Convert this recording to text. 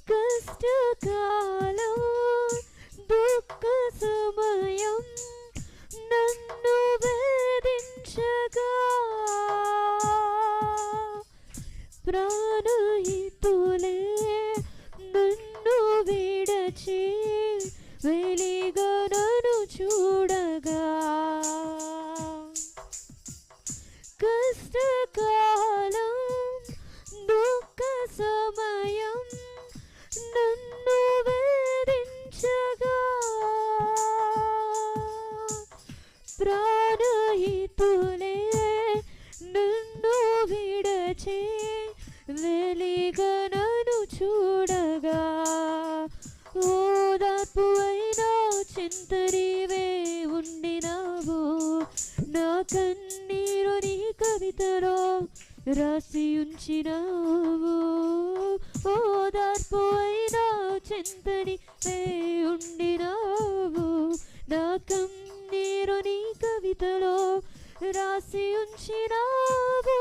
కష్టకాలం దుఃఖ సమయం నన్ను వేధించగా ప్రాణహితులే నన్ను విడచి వెలిగా నన్ను చూడగా కష్టకాలం దుఃఖ సమయం నన్ను వేధించగా ప్రాణహితులే నన్ను విడచి వెలిగా నన్ను చూడగా ఓదార్పు అయినా చింతనివే ఉండినావు నా కన్నీరు నీ కవితలో రాసి ఉంచినావు ఓదార్పు అయినా చింతనివే ఉండినావు నా కన్నీరు నీ కవితలో రాసి ఉంచినావు